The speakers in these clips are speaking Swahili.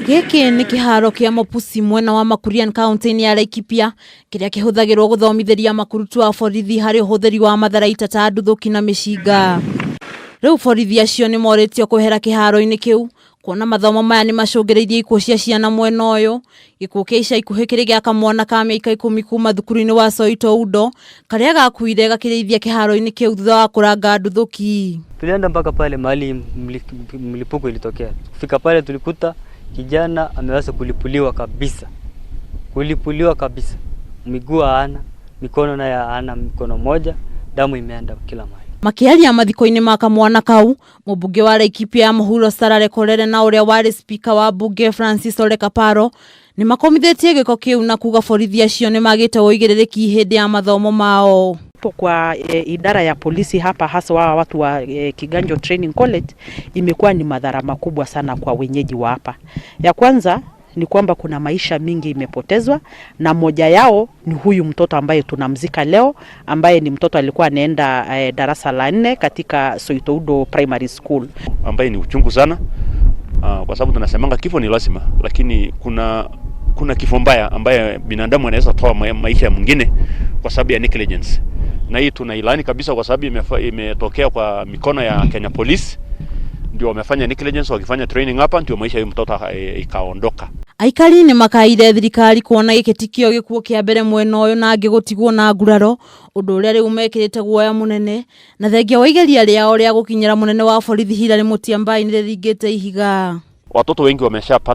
Giki ni kiharo kia Mopusi mwena wa Makurian County ya Laikipia kiria kihuthagirwo guthomitheria makurutu a borithi hari uhuthiri wa matharaita ta nduthuki na mishinga. Riu borithi acio ni moritio kuhera kiharo-ini kiu kuona mathomo maya ni macungiriirie ikuo cia ciana mwena uyu. Gikuo kia ica ikuhi kiri gia kamwana ka miaka 10 kuma thukuru-ini wa Soitoudo karia gakuire gakirithia kiharo-ini kiu thutha wa kuranga nduthuki. Tulienda mpaka pale mahali mlipuko ilitokea. Kufika pale tulikuta kijana ameweza kulipuliwa kabisa. Miguu hana, mikono naye hana mkono moja, damu imeenda kila mahali. Makiaria mathiko-ini ma kamwana kau, mubunge wa Laikipia Muhuro Sarare Korere na uria wari speaker wa bunge Francis Ole Kaparo ni makomithetie giko kiu na kuga borithi acio ni magite uigiririki hindi ya mathomo mao. Kwa idara ya polisi hapa hasa watu wa Kiganjo Training College imekuwa ni madhara makubwa sana kwa wenyeji wa hapa. Ya kwanza ni kwamba kuna maisha mingi imepotezwa na moja yao ni huyu mtoto ambaye tunamzika leo ambaye ni mtoto alikuwa anaenda darasa la 4 katika Soitoudo Primary School. Ambaye ni uchungu sana kwa sababu tunasemanga kifo ni lazima, lakini kuna kifo mbaya ambaye binadamu anaweza toa maisha ya mwingine kwa sababu ya negligence. Na hii tunailani kabisa kwa sababu imetokea kwa mikono ya Kenya Police. Ndio wamefanya negligence, wakifanya training hapa ndio maisha ya mtoto ikaondoka. Aikari ni makaire thirikari kuona gikitikio gikuo kia mbere mwena uyu na ngigutigwo na nguraro undu uria riu mekirite guoya munene na thengia wa igeria riao ria gukinyira munene wa borithi Hilary Mutyambai ni ringite ihiga. Watoto wengi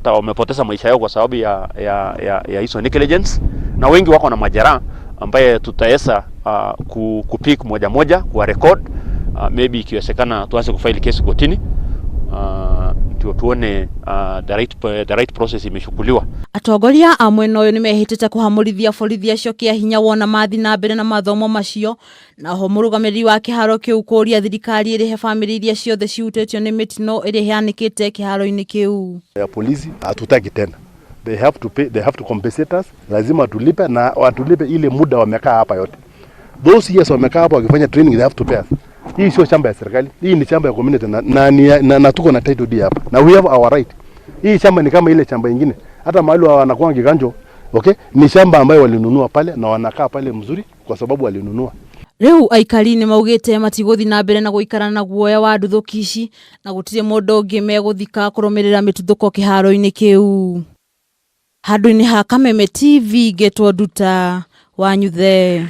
wamepoteza maisha yao kwa sababu ya hizo negligence, na wengi wako na majeraha ambaye tutaweza kupick moja kwa record, maybe ikiwezekana tuanze kufile kesi kotini ndio tuone the right process imeshukuliwa. Atongoria a mwena uyu ni mehitite kuhamurithia borithi acio kia hinya wona mathi na mbere na mathomo macio na ho murugamiri wa kiharo kiu kuria thirikari irihe family iria ciothe ciutitio ni mitino iri hianikite kiharo-ini kiu. Ya polisi hatutaki tena. They have to compensate us. Lazima tulipe na watulipe ile muda wamekaa hapa yote. Those years wamekaa hapa wakifanya training, they have to pay us. Hii sio shamba ya serikali. Hii ni shamba ya community na tuko na title deed hapa. Na we have our right. Hii shamba ni kama ile shamba nyingine. Hata mahali wanakuwa Kiganjo, okay? Ni shamba ambayo walinunua pale na wanakaa pale mzuri kwa sababu walinunua. Riu Aikari ni maugite matiguthi na mbere na guikara na guoya wa nduthuki ici na gutire mundu ungi meguthika kurumirira mituthuko kiharo-ini kiu. Handu-ini ha Kameme TV getwo Nduta wa Nyuthe.